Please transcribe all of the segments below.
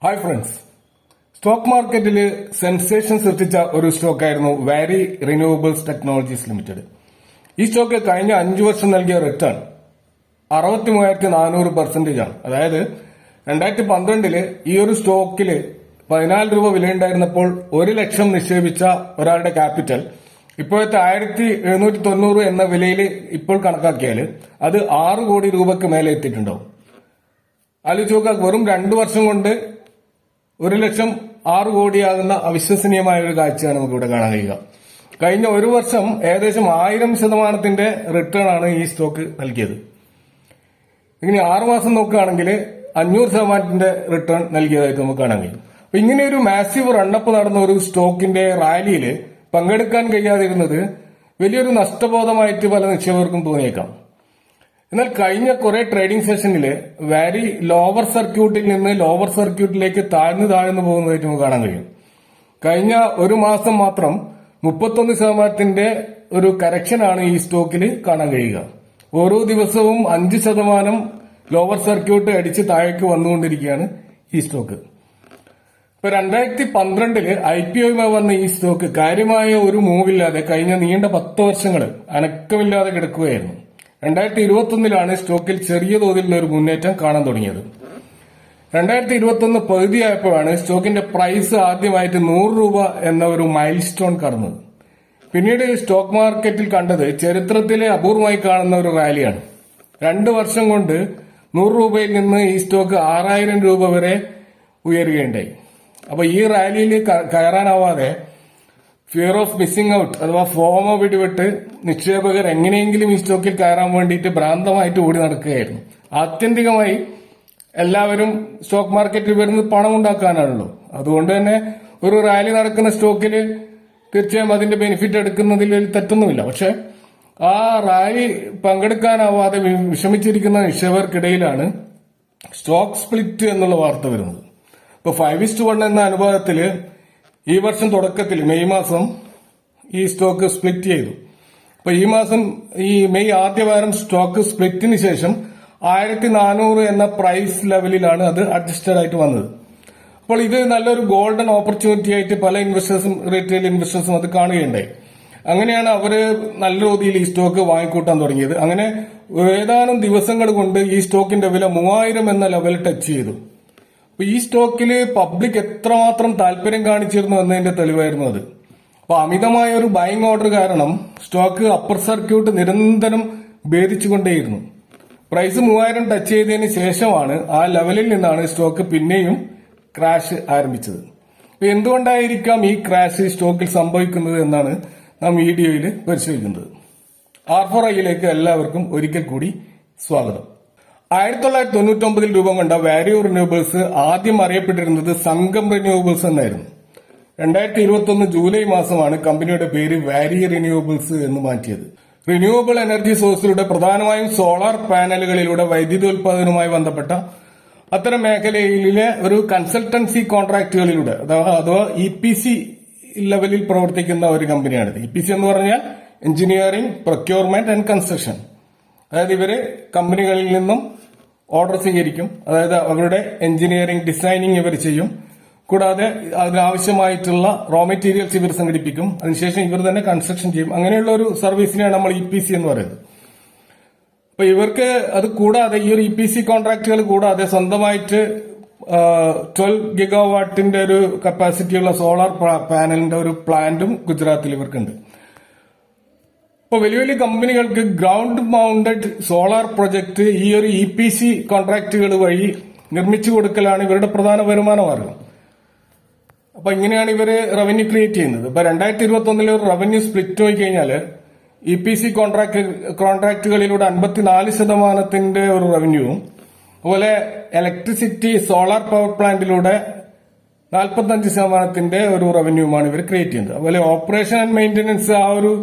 Hi friends, stock മാർക്കറ്റിൽ sensation സൃഷ്ടിച്ച ഒരു സ്റ്റോക്കായിരുന്നു വാരി റിന്യൂവബിൾസ് ടെക്നോളജീസ് ലിമിറ്റഡ്. ഈ സ്റ്റോക്ക് കഴിഞ്ഞ 5 വർഷം നൽകിയ റിട്ടേൺ 63,400% ആണ്. അതായത് 2012 ഈ ഒരു സ്റ്റോക്കിൽ 14 രൂപ വിലയുണ്ടായിരുന്നപ്പോൾ 1 ലക്ഷം നിക്ഷേപിച്ച ഒരാളുടെ ക്യാപിറ്റൽ ഇപ്പോഴത്തെ 1,790 എന്ന വിലയിൽ ഇപ്പോൾ കണക്കാക്കിയാൽ അത് 6 കോടി രൂപയ്ക്ക് മേലെ എത്തിയിട്ടുണ്ടാവും. ആലോചിച്ച് വെറും 2 വർഷം കൊണ്ട് 1 ലക്ഷം 6 കോടിയാകുന്ന അവിശ്വസനീയമായ ഒരു കാഴ്ചയാണ് നമുക്ക് ഇവിടെ കാണാൻ കഴിയുക. കഴിഞ്ഞ 1 വർഷം ഏകദേശം 1000% റിട്ടേൺ ആണ് ഈ സ്റ്റോക്ക് നൽകിയത്. ഇനി 6 മാസം നോക്കുകയാണെങ്കിൽ 500% റിട്ടേൺ നൽകിയതായിട്ട് നമുക്ക് കാണാൻ കഴിയും. അപ്പൊ ഇങ്ങനെ ഒരു മാസീവ് റണ്ണപ്പ് നടന്ന ഒരു സ്റ്റോക്കിന്റെ റാലിയിൽ പങ്കെടുക്കാൻ കഴിയാതിരുന്നത് വലിയൊരു നഷ്ടബോധമായിട്ട് പല നിക്ഷേപകർക്കും തോന്നിയേക്കാം. എന്നാൽ കഴിഞ്ഞ കുറെ ട്രേഡിംഗ് സെഷനില് വാരി ലോവർ സർക്യൂട്ടിൽ നിന്ന് ലോവർ സർക്യൂട്ടിലേക്ക് താഴ്ന്നു പോകുന്നതായിട്ട് നമുക്ക് കാണാൻ കഴിയും. കഴിഞ്ഞ 1 മാസം മാത്രം 31% ഒരു കറക്ഷനാണ് ഈ സ്റ്റോക്കിൽ കാണാൻ കഴിയുക. ഓരോ ദിവസവും 5% ലോവർ സർക്യൂട്ട് അടിച്ച് താഴേക്ക് വന്നുകൊണ്ടിരിക്കുകയാണ് ഈ സ്റ്റോക്ക്. ഇപ്പൊ 2012 IPOയുമായി വന്ന ഈ സ്റ്റോക്ക് കാര്യമായ ഒരു മൂവില്ലാതെ കഴിഞ്ഞ നീണ്ട 10 വർഷങ്ങൾ അനക്കമില്ലാതെ കിടക്കുകയായിരുന്നു. 2021 സ്റ്റോക്കിൽ ചെറിയ തോതിലുള്ള ഒരു മുന്നേറ്റം കാണാൻ തുടങ്ങിയത്. 2021 പകുതിയായപ്പോഴാണ് സ്റ്റോക്കിന്റെ പ്രൈസ് ആദ്യമായിട്ട് 100 രൂപ എന്ന ഒരു മൈൽ സ്റ്റോൺ കടന്നത്. പിന്നീട് സ്റ്റോക്ക് മാർക്കറ്റിൽ കണ്ടത് ചരിത്രത്തിലെ അപൂർവമായി കാണുന്ന ഒരു റാലിയാണ്. 2 വർഷം കൊണ്ട് 100 രൂപയിൽ നിന്ന് ഈ സ്റ്റോക്ക് 6000 രൂപ വരെ ഉയരുകയുണ്ടായി. അപ്പൊ ഈ റാലിയിൽ കയറാനാവാതെ ഫിയർ ഓഫ് മിസ്സിംഗ് ഔട്ട് അഥവാ ഫോമോ പിടിപെട്ട് നിക്ഷേപകർ എങ്ങനെയെങ്കിലും ഈ സ്റ്റോക്കിൽ കയറാൻ വേണ്ടിയിട്ട് ഭ്രാന്തമായിട്ട് ഓടി നടക്കുകയായിരുന്നു. ആത്യന്തികമായി എല്ലാവരും സ്റ്റോക്ക് മാർക്കറ്റിൽ വരുന്നത് പണം ഉണ്ടാക്കാനാണല്ലോ. അതുകൊണ്ട് തന്നെ ഒരു റാലി നടക്കുന്ന സ്റ്റോക്കിൽ തീർച്ചയായും അതിന്റെ ബെനിഫിറ്റ് എടുക്കുന്നതിൽ തെറ്റൊന്നുമില്ല. പക്ഷെ ആ റാലി പങ്കെടുക്കാനാവാതെ വിഷമിച്ചിരിക്കുന്ന നിക്ഷേപകർക്കിടയിലാണ് സ്റ്റോക്ക് സ്പ്ലിറ്റ് എന്നുള്ള വാർത്ത വരുന്നത്. ഇപ്പൊ 5:1 എന്ന അനുപാതത്തില് ഈ വർഷം തുടക്കത്തിൽ മെയ് മാസം ഈ സ്റ്റോക്ക് സ്പ്ലിറ്റ് ചെയ്തു. അപ്പൊ ഈ മെയ് ആദ്യവാരം സ്റ്റോക്ക് സ്പ്ലിറ്റിന് ശേഷം 1400 എന്ന പ്രൈസ് ലെവലിലാണ് അത് അഡ്ജസ്റ്റഡ് ആയിട്ട് വന്നത്. അപ്പോൾ ഇത് നല്ലൊരു ഗോൾഡൻ ഓപ്പർച്യൂണിറ്റി ആയിട്ട് പല ഇൻവെസ്റ്റേഴ്സും റീറ്റെയിൽ ഇൻവെസ്റ്റേഴ്സും അത് കാണുകയുണ്ടായി. അങ്ങനെയാണ് അവര് നല്ല രീതിയിൽ ഈ സ്റ്റോക്ക് വാങ്ങിക്കൂട്ടാൻ തുടങ്ങിയത്. അങ്ങനെ ഏതാനും ദിവസങ്ങൾ കൊണ്ട് ഈ സ്റ്റോക്കിന്റെ വില 3000 എന്ന ലെവൽ ടച്ച് ചെയ്തു. ഈ സ്റ്റോക്കിൽ പബ്ലിക് എത്രമാത്രം താല്പര്യം കാണിച്ചിരുന്നു എന്നതിന്റെ തെളിവായിരുന്നു അത്. അപ്പൊ അമിതമായ ഒരു ബൈങ് ഓർഡർ കാരണം സ്റ്റോക്ക് അപ്പർ സർക്യൂട്ട് നിരന്തരം ഭേദിച്ചുകൊണ്ടേയിരുന്നു. പ്രൈസ് 3000 ടച്ച് ചെയ്തതിന് ശേഷമാണ് ആ ലെവലിൽ നിന്നാണ് സ്റ്റോക്ക് പിന്നെയും ക്രാഷ് ആരംഭിച്ചത്. എന്തുകൊണ്ടായിരിക്കാം ഈ ക്രാഷ് സ്റ്റോക്കിൽ സംഭവിക്കുന്നത് എന്നാണ് നാം വീഡിയോയിൽ പരിശോധിക്കുന്നത്. R4iയിലേക്ക് എല്ലാവർക്കും ഒരിക്കൽ കൂടി സ്വാഗതം. 1999 രൂപം കൊണ്ട വാരി റിന്യൂവബിൾസ് ആദ്യം അറിയപ്പെട്ടിരുന്നത് സംഗം റിന്യൂവബിൾസ് എന്നായിരുന്നു. 2021 ജൂലൈ മാസമാണ് കമ്പനിയുടെ പേര് വാരി റിന്യൂവബിൾസ് എന്ന് മാറ്റിയത്. റിന്യൂവബിൾ എനർജി സോഴ്സിലൂടെ പ്രധാനമായും സോളാർ പാനലുകളിലൂടെ വൈദ്യുതി ഉൽപാദനവുമായി ബന്ധപ്പെട്ട അത്തരം മേഖലയിലെ ഒരു കൺസൾട്ടൻസി കോൺട്രാക്ടുകളിലൂടെ അഥവാ EPC ലെവലിൽ പ്രവർത്തിക്കുന്ന ഒരു കമ്പനിയാണ്. EPC എന്ന് പറഞ്ഞാൽ എഞ്ചിനീയറിംഗ്, പ്രൊക്യൂർമെന്റ് ആൻഡ് കൺസ്ട്രക്ഷൻ. അതായത് ഇവര് കമ്പനികളിൽ നിന്നും ഓർഡർ സ്വീകരിക്കും. അതായത് അവരുടെ എഞ്ചിനീയറിംഗ് ഡിസൈനിങ് ഇവർ ചെയ്യും. കൂടാതെ അതിനാവശ്യമായിട്ടുള്ള റോ മെറ്റീരിയൽസ് ഇവർ സംഘടിപ്പിക്കും. അതിനുശേഷം ഇവർ തന്നെ കൺസ്ട്രക്ഷൻ ചെയ്യും. അങ്ങനെയുള്ള ഒരു സർവീസിനെയാണ് നമ്മൾ EPC എന്ന് പറയുന്നത്. അപ്പൊ ഇവർക്ക് അത് കൂടാതെ ഈ ഒരു EPC കോൺട്രാക്ടുകൾ കൂടാതെ സ്വന്തമായിട്ട് 12 ഗിഗാവാട്ടിന്റെ ഒരു കപ്പാസിറ്റിയുള്ള സോളാർ പാനലിന്റെ ഒരു പ്ലാന്റും ഗുജറാത്തിൽ ഇവർക്കുണ്ട്. ഇപ്പൊ വലിയ വലിയ കമ്പനികൾക്ക് ഗ്രൗണ്ട് മൗണ്ടഡ് സോളാർ പ്രൊജക്ട് ഈ ഒരു EPC കോൺട്രാക്ടുകൾ വഴി നിർമ്മിച്ചു കൊടുക്കലാണ് ഇവരുടെ പ്രധാന വരുമാന മാർഗം. അപ്പൊ ഇങ്ങനെയാണ് ഇവര് റവന്യൂ ക്രിയേറ്റ് ചെയ്യുന്നത്. ഇപ്പൊ 2021 ഒരു റവന്യൂ സ്പ്ലിറ്റ് പോയി കഴിഞ്ഞാൽ EPC കോൺട്രാക്ടുകളിലൂടെ 54% ഒരു റവന്യൂവും, അതുപോലെ ഇലക്ട്രിസിറ്റി സോളാർ പവർ പ്ലാന്റിലൂടെ 45% ഒരു റവന്യൂവുമാണ് ഇവർ ക്രിയേറ്റ് ചെയ്യുന്നത്. അതുപോലെ ഓപ്പറേഷൻ ആൻഡ് മെയിന്റനൻസ് ആ ഒരു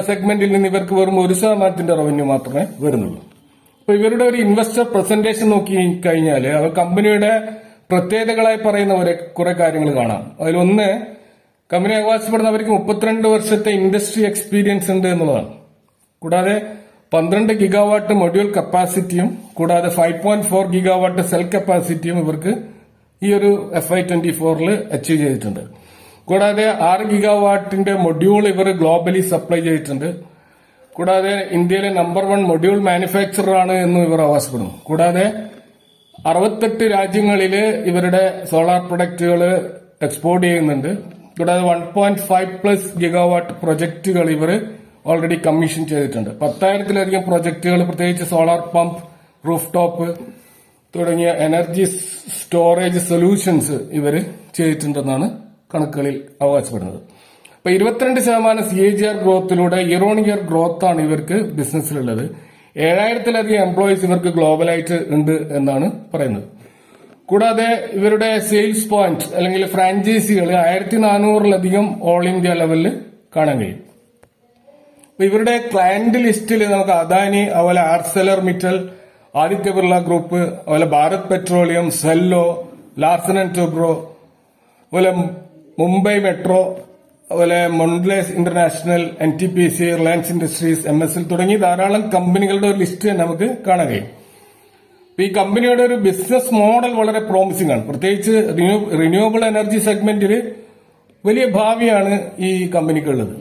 സെഗ്മെന്റിൽ നിന്ന് ഇവർക്ക് വെറും 1% റവന്യൂ മാത്രമേ വരുന്നുള്ളൂ. അപ്പൊ ഇവരുടെ ഒരു ഇൻവെസ്റ്റർ പ്രസന്റേഷൻ നോക്കി കഴിഞ്ഞാൽ അവർ കമ്പനിയുടെ പ്രത്യേകതകളായി പറയുന്ന കുറെ കാര്യങ്ങൾ കാണാം. അതിലൊന്ന്, കമ്പനി അവകാശപ്പെടുന്നവർക്ക് 32 വർഷത്തെ ഇൻഡസ്ട്രി എക്സ്പീരിയൻസ് ഉണ്ട് എന്നുള്ളതാണ്. കൂടാതെ 12 ഗിഗാവാട്ട് മൊഡ്യൂൾ കപ്പാസിറ്റിയും കൂടാതെ 5.4 ഗിഗാവാട്ട് സെൽ കപ്പാസിറ്റിയും ഇവർക്ക് ഈ ഒരു FY24 അച്ചീവ് ചെയ്തിട്ടുണ്ട്. കൂടാതെ 6 ഗിഗാവാട്ടിന്റെ മൊഡ്യൂൾ ഇവർ ഗ്ലോബലി സപ്ലൈ ചെയ്തിട്ടുണ്ട്. കൂടാതെ ഇന്ത്യയിലെ നമ്പർ 1 മൊഡ്യൂൾ മാനുഫാക്ചറർ ആണ് എന്ന് ഇവർ അവകാശപ്പെടുന്നു. കൂടാതെ 68 രാജ്യങ്ങളില് ഇവരുടെ സോളാർ പ്രൊഡക്റ്റുകൾ എക്സ്പോർട്ട് ചെയ്യുന്നുണ്ട്. കൂടാതെ 1.5+ ഗിഗാവാട്ട് പ്രൊജക്ടുകൾ ഇവർ ഓൾറെഡി കമ്മീഷൻ ചെയ്തിട്ടുണ്ട്. 10,000-ലധികം പ്രൊജക്ടുകൾ, പ്രത്യേകിച്ച് സോളാർ പമ്പ്, റൂഫ് ടോപ്പ് തുടങ്ങിയ എനർജി സ്റ്റോറേജ് സൊല്യൂഷൻസ് ഇവർ ചെയ്തിട്ടുണ്ടെന്നാണ് കണക്കുകളിൽ അവകാശപ്പെടുന്നത്. അപ്പൊ 22% CAGR ഗ്രോത്തിലൂടെ ഇയർ ഓൺ ഇയർ ഗ്രോത്ത് ആണ് ഇവർക്ക് ബിസിനസ്സിലുള്ളത്. 7,000-ലധികം എംപ്ലോയീസ് ഇവർക്ക് ഗ്ലോബലായിട്ട് ഉണ്ട് എന്നാണ് പറയുന്നത്. കൂടാതെ ഇവരുടെ സെയിൽസ് പോയിന്റ് അല്ലെങ്കിൽ ഫ്രാഞ്ചൈസികൾ 1,400-ലധികം ഓൾ ഇന്ത്യ ലെവലിൽ കാണാൻ കഴിയും. അപ്പൊ ഇവരുടെ ക്ലയന്റ് ലിസ്റ്റിൽ നമുക്ക് അദാനി, അതുപോലെ ആർസെലർ മിറ്റൽ, ആദിത്യ ബിർള ഗ്രൂപ്പ്, അതുപോലെ Bharat petroleum, Cello, Larsen and Toubro, അതുപോലെ മുംബൈ മെട്രോ, അതുപോലെ Mondelez international, NTPC, Reliance industries, MSL തുടങ്ങി ധാരാളം കമ്പനികളുടെ ഒരു ലിസ്റ്റ് നമുക്ക് കാണാൻ കഴിയും. ഈ കമ്പനിയുടെ ഒരു ബിസിനസ് മോഡൽ വളരെ പ്രോമിസിംഗ് ആണ്. പ്രത്യേകിച്ച് റിന്യൂവബിൾ എനർജി സെഗ്മെന്റിൽ വലിയ ഭാവിയാണ് ഈ കമ്പനിക്കുള്ളത്.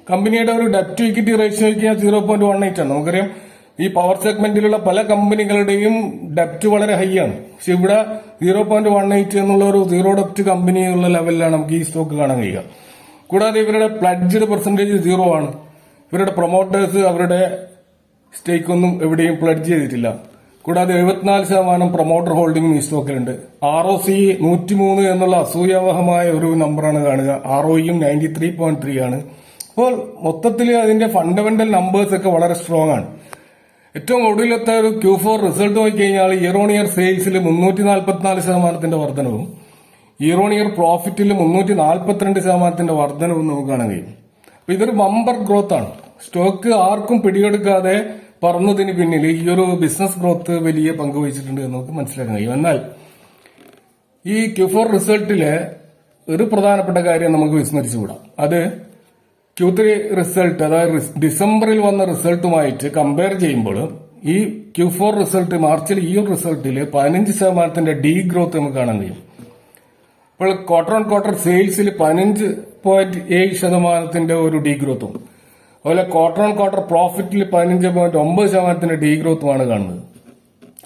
കമ്പനിയുടെ ഒരു ഡെറ്റ് ടു ഇക്വിറ്റി റേഷ്യോയ്ക്ക് 0.18 ആണ്. നമുക്കറിയാം ഈ പവർ സെഗ്മെന്റിലുള്ള പല കമ്പനികളുടെയും ഡെപ്റ്റ് വളരെ ഹൈ ആണ്. പക്ഷെ ഇവിടെ 0.18 എന്നുള്ള ഒരു സീറോ ഡെപ്റ്റ് കമ്പനി ഉള്ള ലെവലിലാണ് നമുക്ക് ഈ സ്റ്റോക്ക് കാണാൻ കഴിയുക. കൂടാതെ ഇവരുടെ പ്ലഡ്ജ്ഡ് പെർസെന്റേജ് 0 ആണ്. ഇവരുടെ പ്രൊമോട്ടേഴ്സ് അവരുടെ സ്റ്റേക്ക് ഒന്നും എവിടെയും പ്ലഡ്ജ് ചെയ്തിട്ടില്ല. കൂടാതെ 74% പ്രൊമോട്ടർ ഹോൾഡിംഗും ഈ സ്റ്റോക്കിലുണ്ട്. ROC 103 എന്നുള്ള അസൂയാവഹമായ ഒരു നമ്പറാണ് കാണുക. ROE 93.3 ആണ്. അപ്പോൾ മൊത്തത്തിൽ അതിന്റെ ഫണ്ടമെന്റൽ നമ്പേഴ്സ് ഒക്കെ വളരെ സ്ട്രോങ് ആണ്. ഏറ്റവും ഒടുവിലത്തെ ഒരു Q4 റിസൾട്ട് നോക്കിക്കഴിഞ്ഞാൽ ഇയർ ഓൺ ഇയർ സെയിൽസിൽ 344% വർധനവും ഇയർ ഓൺ ഇയർ പ്രോഫിറ്റിൽ 342% വർധനവും നമുക്ക് കാണാൻ കഴിയും. അപ്പൊ ഇതൊരു ബമ്പർ ഗ്രോത്ത് ആണ്. സ്റ്റോക്ക് ആർക്കും പിടിയെടുക്കാതെ പറന്നതിന് പിന്നിൽ ഈ ഒരു ബിസിനസ് ഗ്രോത്ത് വലിയ പങ്ക് വഹിച്ചിട്ടുണ്ട് എന്ന് നമുക്ക് മനസ്സിലാക്കാൻ കഴിയും. എന്നാൽ ഈ Q4 റിസൾട്ടിലെ ഒരു പ്രധാനപ്പെട്ട കാര്യം നമുക്ക് വിസ്മരിച്ചുകൂടാം. അത് Q3 റിസൾട്ട്, അതായത് ഡിസംബറിൽ വന്ന റിസൾട്ടുമായിട്ട് കമ്പയർ ചെയ്യുമ്പോൾ ഈ Q4 റിസൾട്ട്, മാർച്ചിൽ ഈ ഒരു റിസൾട്ടിൽ 15% ഡീ ഗ്രോത്ത് നമുക്ക് കാണാൻ കഴിയും. അപ്പോൾ ക്വാർട്ടർ ഓൺ ക്വാർട്ടർ സെയിൽസിൽ 15.7% ഒരു ഡീ ഗ്രോത്തും, അതുപോലെ ക്വാർട്ടർ ഓൺ ക്വാർട്ടർ പ്രോഫിറ്റിൽ 15.9% ഡീ ഗ്രോത്തുമാണ് കാണുന്നത്.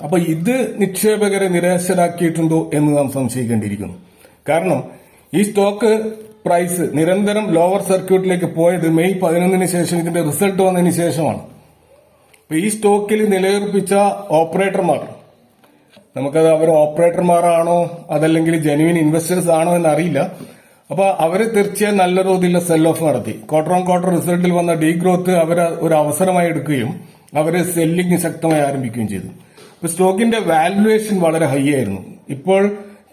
അപ്പൊ ഇത് നിക്ഷേപകരെ നിരാശരാക്കിയിട്ടുണ്ടോ എന്ന് നാം സംശയിക്കേണ്ടിയിരിക്കുന്നു. കാരണം ഈ സ്റ്റോക്ക് പ്രൈസ് നിരന്തരം ലോവർ സർക്യൂട്ടിലേക്ക് പോയത് മെയ് 11 ശേഷം, ഇതിന്റെ റിസൾട്ട് വന്നതിന് ശേഷമാണ്. ഈ സ്റ്റോക്കിൽ നിലയുറപ്പിച്ച ഓപ്പറേറ്റർമാർ, നമുക്കത് അവർ ഓപ്പറേറ്റർമാരാണോ അതല്ലെങ്കിൽ ജെനുവിൻ ഇൻവെസ്റ്റേഴ്സ് ആണോ എന്നറിയില്ല. അപ്പൊ അവര് തീർച്ചയായും നല്ല തോതിലുള്ള സെൽ ഓഫ് നടത്തി. ക്വാർട്ടർ ഓൺ ക്വാർട്ടർ റിസൾട്ടിൽ വന്ന ഡീ ഗ്രോത്ത് അവർ ഒരു അവസരമായി എടുക്കുകയും അവര് സെല്ലിംഗ് ശക്തമായി ആരംഭിക്കുകയും ചെയ്തു. അപ്പൊ സ്റ്റോക്കിന്റെ വാല്യുവേഷൻ വളരെ ഹൈ ആയിരുന്നു. ഇപ്പോൾ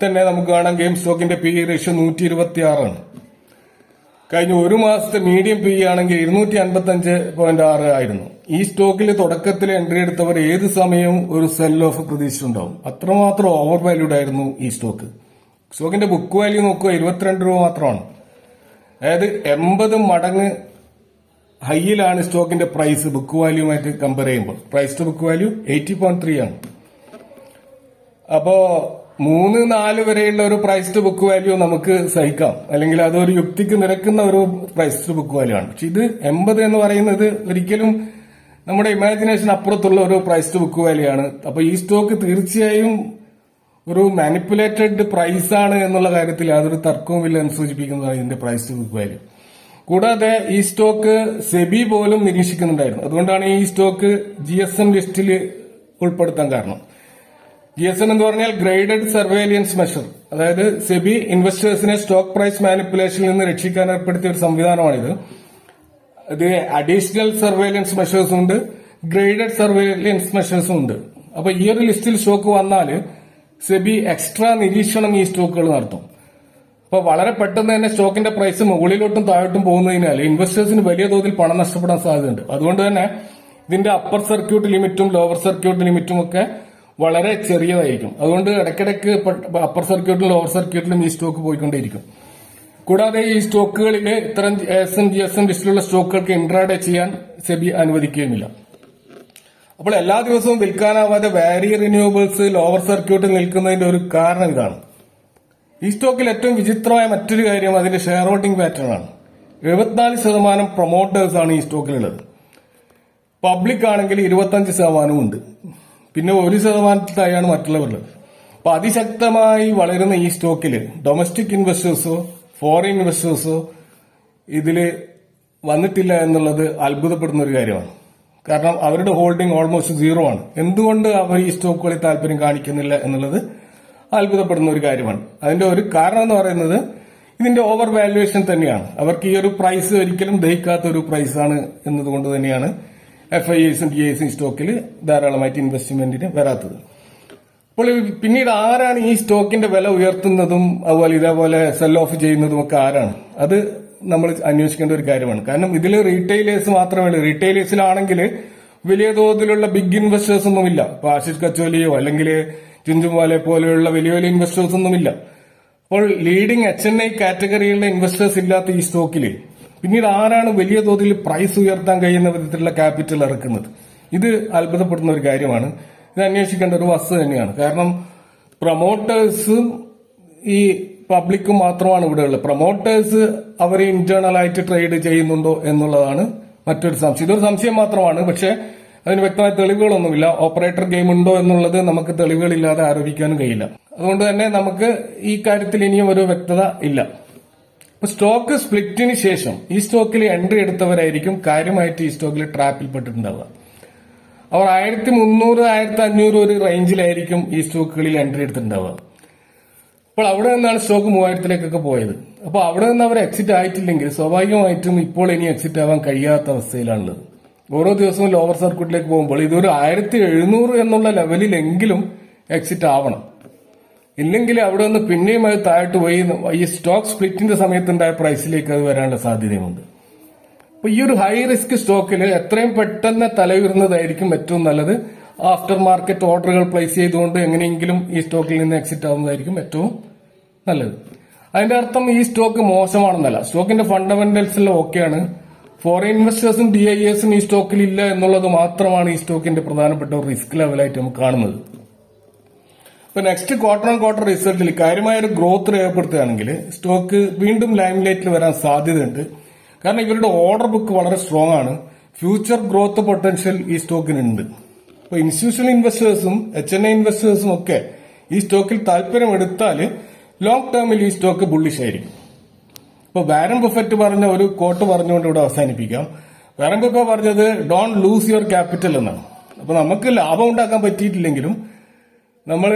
തന്നെ നമുക്ക് കാണാം ഗെയിം സ്റ്റോക്കിന്റെ PE റേഷ്യോ 126 ആണ്. കഴിഞ്ഞ ഒരു മാസത്തെ മീഡിയം PE ആണെങ്കിൽ 255.6 ആയിരുന്നു. ഈ സ്റ്റോക്കിൽ തുടക്കത്തിൽ എൻട്രി എടുത്തവർ ഏത് സമയവും ഒരു സെൽ ഓഫ് പ്രതീക്ഷിച്ചിട്ടുണ്ടാവും. അത്രമാത്രം ഓവർ വാല്യൂഡ് ആയിരുന്നു ഈ സ്റ്റോക്ക്. സ്റ്റോക്കിന്റെ ബുക്ക് വാല്യൂ നോക്കുക, 22 രൂപ മാത്രമാണ്. അതായത് 80 മടങ്ങ് ഹൈയിലാണ് സ്റ്റോക്കിന്റെ പ്രൈസ് ബുക്ക് വാല്യൂമായിട്ട് കമ്പയർ ചെയ്യുമ്പോൾ. പ്രൈസ് ടു ബുക്ക് വാല്യൂ 80.3 ആണ്. അപ്പോ 3-4 വരെയുള്ള ഒരു പ്രൈസ് ടു ബുക്ക് വാല്യൂ നമുക്ക് സഹിക്കാം, അല്ലെങ്കിൽ അതൊരു യുക്തിക്ക് നിരക്കുന്ന ഒരു പ്രൈസ് ടു ബുക്ക് വാല്യൂ ആണ്. പക്ഷെ ഇത് 80 എന്ന് പറയുന്നത് ഒരിക്കലും നമ്മുടെ ഇമാജിനേഷൻ അപ്പുറത്തുള്ള ഒരു പ്രൈസ് ടു ബുക്ക് വാല്യൂ ആണ്. അപ്പൊ ഈ സ്റ്റോക്ക് തീർച്ചയായും ഒരു മാനിപ്പുലേറ്റഡ് പ്രൈസ് ആണ് എന്നുള്ള കാര്യത്തിൽ യാതൊരു തർക്കവുമില്ല എന്ന് സൂചിപ്പിക്കുന്നതാണ് ഇതിന്റെ പ്രൈസ് ടു ബുക്ക് വാല്യൂ. കൂടാതെ ഈ സ്റ്റോക്ക് സെബി പോലും നിരീക്ഷിക്കുന്നുണ്ടായിരുന്നു. അതുകൊണ്ടാണ് ഈ സ്റ്റോക്ക് GSM ലിസ്റ്റിൽ ഉൾപ്പെടുത്താൻ കാരണം. GSM എന്ന് പറഞ്ഞാൽ ഗ്രേഡഡ് സർവേലിയൻസ് മെഷർ, അതായത് സെബി ഇൻവെസ്റ്റേഴ്സിനെ സ്റ്റോക്ക് പ്രൈസ് മാനിപ്പുലേഷനിൽ നിന്ന് രക്ഷിക്കാൻ ഏർപ്പെടുത്തിയ ഒരു സംവിധാനമാണിത്. ഇത് അഡീഷണൽ സർവേലിയൻസ് മെഷേഴ്സും ഉണ്ട്, ഗ്രേഡഡ് സർവേലിയൻസ് മെഷേഴ്സും ഉണ്ട്. അപ്പൊ ഈ ഒരു ലിസ്റ്റിൽ സ്റ്റോക്ക് വന്നാൽ സെബി എക്സ്ട്രാ നിരീക്ഷണം ഈ സ്റ്റോക്കുകൾ നടത്തും. അപ്പൊ വളരെ പെട്ടെന്ന് തന്നെ സ്റ്റോക്കിന്റെ പ്രൈസ് മുകളിലോട്ടും താഴോട്ടും പോകുന്നതിനാൽ ഇൻവെസ്റ്റേഴ്സിന് വലിയ തോതിൽ പണം നഷ്ടപ്പെടാൻ സാധ്യതയുണ്ട്. അതുകൊണ്ട് തന്നെ ഇതിന്റെ അപ്പർ സർക്യൂട്ട് ലിമിറ്റും ലോവർ സർക്യൂട്ട് ലിമിറ്റും ഒക്കെ വളരെ ചെറിയതായിരിക്കും. അതുകൊണ്ട് ഇടയ്ക്കിടയ്ക്ക് അപ്പർ സർക്യൂട്ടിലും ലോവർ സർക്യൂട്ടിലും ഈ സ്റ്റോക്ക് പോയിക്കൊണ്ടേയിരിക്കും. കൂടാതെ ഈ സ്റ്റോക്കുകളിൽ ഇത്തരം ASM GSM ലിസ്റ്റിലുള്ള സ്റ്റോക്കുകൾക്ക് ഇൻട്രാഡേ ചെയ്യാൻ സെബി അനുവദിക്കുകയുമില്ല. അപ്പോൾ എല്ലാ ദിവസവും വിൽക്കാനാവാതെ വാരി റിന്യൂവബിൾസ് ലോവർ സർക്യൂട്ടിൽ നിൽക്കുന്നതിന്റെ ഒരു കാരണം ഇതാണ്. ഈ സ്റ്റോക്കിൽ ഏറ്റവും വിചിത്രമായ മറ്റൊരു കാര്യം അതിന്റെ ഷെയർ ഹോൾഡിംഗ് പാറ്റേൺ ആണ്. 74% പ്രൊമോട്ടേഴ്സ് ആണ് ഈ സ്റ്റോക്കിലുള്ളത്. പബ്ലിക് ആണെങ്കിൽ 25% ഉണ്ട്. പിന്നെ 1% മറ്റുള്ളവരുള്ളത്. അപ്പൊ അതിശക്തമായി വളരുന്ന ഈ സ്റ്റോക്കിൽ ഡൊമസ്റ്റിക് ഇൻവെസ്റ്റേഴ്സോ ഫോറിൻ ഇൻവെസ്റ്റേഴ്സോ ഇതില് വന്നിട്ടില്ല എന്നുള്ളത് അത്ഭുതപ്പെടുന്ന ഒരു കാര്യമാണ്. കാരണം അവരുടെ ഹോൾഡിംഗ് ഓൾമോസ്റ്റ് 0 ആണ്. എന്തുകൊണ്ട് അവർ ഈ സ്റ്റോക്കുകളിൽ താല്പര്യം കാണിക്കുന്നില്ല എന്നുള്ളത് അത്ഭുതപ്പെടുന്ന ഒരു കാര്യമാണ്. അതിന്റെ ഒരു കാരണം എന്ന് പറയുന്നത് ഇതിന്റെ ഓവർ വാല്യുവേഷൻ തന്നെയാണ്. അവർക്ക് ഈ ഒരു പ്രൈസ് ഒരിക്കലും ദഹിക്കാത്ത ഒരു പ്രൈസാണ് എന്നതുകൊണ്ട് തന്നെയാണ് FIIസും DIIസും സ്റ്റോക്കിൽ ധാരാളമായിട്ട് ഇൻവെസ്റ്റ്മെന്റിന് വരാത്തത്. അപ്പോൾ പിന്നീട് ആരാണ് ഈ സ്റ്റോക്കിന്റെ വില ഉയർത്തുന്നതും അതുപോലെ ഇതേപോലെ സെൽ ഓഫ് ചെയ്യുന്നതും ഒക്കെ ആരാണ്? അത് നമ്മൾ അന്വേഷിക്കേണ്ട ഒരു കാര്യമാണ്. കാരണം ഇതിൽ റീറ്റെയിലേഴ്സ് മാത്രമേ ഉള്ളൂ. റീറ്റെയിലേഴ്സിലാണെങ്കിൽ വലിയ തോതിലുള്ള ബിഗ് ഇൻവെസ്റ്റേഴ്സ് ഒന്നുമില്ല. ഇപ്പൊ ആശിഷ് കച്ചോലിയോ അല്ലെങ്കിൽ ചുഞ്ചുംവാലെ പോലെയുള്ള വലിയ വലിയ ഇൻവെസ്റ്റേഴ്സ് ഒന്നുമില്ല. അപ്പോൾ ലീഡിംഗ് HNI കാറ്റഗറിയിലുള്ള ഇൻവെസ്റ്റേഴ്സ് ഇല്ലാത്ത ഈ സ്റ്റോക്കിൽ പിന്നീട് ആരാണ് വലിയ തോതിൽ പ്രൈസ് ഉയർത്താൻ കഴിയുന്ന വിധത്തിലുള്ള ക്യാപിറ്റൽ ഇറക്കുന്നത്? ഇത് അത്ഭുതപ്പെടുന്ന ഒരു കാര്യമാണ്. ഇത് അന്വേഷിക്കേണ്ട ഒരു വസ്തുത തന്നെയാണ്. കാരണം പ്രൊമോട്ടേഴ്സും ഈ പബ്ലിക്കും മാത്രമാണ് ഇവിടെ ഉള്ളത്. പ്രൊമോട്ടേഴ്സ് അവർ ഇന്റേണൽ ആയിട്ട് ട്രേഡ് ചെയ്യുന്നുണ്ടോ എന്നുള്ളതാണ് മറ്റൊരു സംശയം. ഇതൊരു സംശയം മാത്രമാണ്. പക്ഷെ അതിന് വ്യക്തമായ തെളിവുകളൊന്നുമില്ല. ഓപ്പറേറ്റർ ഗെയിം ഉണ്ടോ എന്നുള്ളത് നമുക്ക് തെളിവുകളില്ലാതെ ആരോപിക്കാനും കഴിയില്ല. അതുകൊണ്ട് തന്നെ നമുക്ക് ഈ കാര്യത്തിൽ ഇനിയും ഒരു വ്യക്തത ഇല്ല. സ്റ്റോക്ക് സ്പ്ലിറ്റിന് ശേഷം ഈ സ്റ്റോക്കിൽ എൻട്രി എടുത്തവരായിരിക്കും കാര്യമായിട്ട് ഈ സ്റ്റോക്കിൽ ട്രാപ്പിൽപ്പെട്ടിട്ടുണ്ടാവുക. അവർ 1300, 1500 ഒരു റേഞ്ചിലായിരിക്കും ഈ സ്റ്റോക്കുകളിൽ എൻട്രി എടുത്തിട്ടുണ്ടാവുക. അപ്പോൾ അവിടെ നിന്നാണ് സ്റ്റോക്ക് 3000-ലേക്കൊക്കെ പോയത്. അപ്പോൾ അവിടെ നിന്ന് അവർ എക്സിറ്റ് ആയിട്ടില്ലെങ്കിൽ സ്വാഭാവികമായിട്ടും ഇപ്പോൾ ഇനി എക്സിറ്റ് ആവാൻ കഴിയാത്ത അവസ്ഥയിലാണുള്ളത്. ഓരോ ദിവസവും ലോവർ സർക്യൂട്ടിലേക്ക് പോകുമ്പോൾ ഇതൊരു 1700 എന്നുള്ള ലെവലിലെങ്കിലും എക്സിറ്റ് ആവണം. ഇല്ലെങ്കിൽ അവിടെ നിന്ന് പിന്നെയും അത് താഴോട്ട് പോയി ഈ സ്റ്റോക്ക് സ്പ്ലിറ്റിന്റെ സമയത്തുണ്ടായ പ്രൈസിലേക്ക് അത് വരാനുള്ള സാധ്യതയുമുണ്ട്. അപ്പൊ ഈ ഒരു ഹൈ റിസ്ക് സ്റ്റോക്കിൽ എത്രയും പെട്ടെന്ന് തലയുയർന്നതായിരിക്കും ഏറ്റവും നല്ലത്. ആഫ്റ്റർ മാർക്കറ്റ് ഓർഡറുകൾ പ്ലേസ് ചെയ്തുകൊണ്ട് എങ്ങനെയെങ്കിലും ഈ സ്റ്റോക്കിൽ നിന്ന് എക്സിറ്റ് ആവുന്നതായിരിക്കും ഏറ്റവും നല്ലത്. അതിന്റെ അർത്ഥം ഈ സ്റ്റോക്ക് മോശമാണെന്നല്ല. സ്റ്റോക്കിന്റെ ഫണ്ടമെന്റൽസെല്ലാം ഓക്കെയാണ്. ഫോറിൻ ഇൻവെസ്റ്റേഴ്സും DIIസും ഈ സ്റ്റോക്കിൽ ഇല്ല എന്നുള്ളത് മാത്രമാണ് ഈ സ്റ്റോക്കിന്റെ പ്രധാനപ്പെട്ട ഒരു റിസ്ക് ലെവലായിട്ട് നമുക്ക് കാണുന്നത്. ഇപ്പൊ നെക്സ്റ്റ് ക്വാർട്ടർ ഓൺ ക്വാർട്ടർ റിസൾട്ടിൽ കാര്യമായ ഒരു ഗ്രോത്ത് രേഖപ്പെടുത്തുകയാണെങ്കിൽ സ്റ്റോക്ക് വീണ്ടും ലൈംലൈറ്റിൽ വരാൻ സാധ്യതയുണ്ട്. കാരണം ഇവരുടെ ഓർഡർ ബുക്ക് വളരെ സ്ട്രോങ് ആണ്. ഫ്യൂച്ചർ ഗ്രോത്ത് പൊട്ടൻഷ്യൽ ഈ സ്റ്റോക്കിനുണ്ട്. ഇപ്പൊ ഇൻസ്റ്റിറ്റ്യൂഷണൽ ഇൻവെസ്റ്റേഴ്സും HNI ഇൻവെസ്റ്റേഴ്സും ഒക്കെ ഈ സ്റ്റോക്കിൽ താല്പര്യം എടുത്താൽ ലോങ് ടേമിൽ ഈ സ്റ്റോക്ക് ബുള്ളിഷ് ആയിരിക്കും. ഇപ്പൊ വാരൻ ബഫറ്റ് പറഞ്ഞ ഒരു കോട്ട് പറഞ്ഞുകൊണ്ട് ഇവിടെ അവസാനിപ്പിക്കാം. വാരൻ ബഫറ്റ് പറഞ്ഞത് ഡോണ്ട് ലൂസ് യുവർ ക്യാപിറ്റൽ എന്നാണ്. അപ്പൊ നമുക്ക് ലാഭം ഉണ്ടാക്കാൻ പറ്റിയിട്ടില്ലെങ്കിലും നമ്മൾ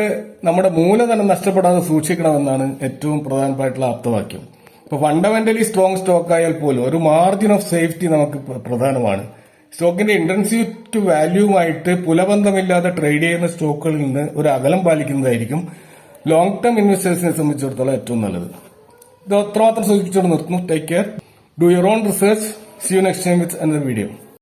നമ്മുടെ മൂലധനം നഷ്ടപ്പെടാതെ സൂക്ഷിക്കണമെന്നാണ് ഏറ്റവും പ്രധാനമായിട്ടുള്ള ആപ്തവാക്യം. ഇപ്പൊ ഫണ്ടമെന്റലി സ്ട്രോങ് സ്റ്റോക്ക് ആയാൽ പോലും ഒരു മാർജിൻ ഓഫ് സേഫ്റ്റി നമുക്ക് പ്രധാനമാണ്. സ്റ്റോക്കിന്റെ ഇന്റൻസീവ് ടു വാല്യൂവുമായിട്ട് പുലബന്ധമില്ലാതെ ട്രേഡ് ചെയ്യുന്ന സ്റ്റോക്കുകളിൽ നിന്ന് ഒരു അകലം പാലിക്കുന്നതായിരിക്കും ലോങ് ടേം ഇൻവെസ്റ്റേഴ്സിനെ സംബന്ധിച്ചിടത്തോളം ഏറ്റവും നല്ലത്. ഇത് അത്രമാത്രം സൂചിപ്പിച്ചുകൊണ്ട് നിർത്തുന്നു. Take care, do your own research. See you next time with another video.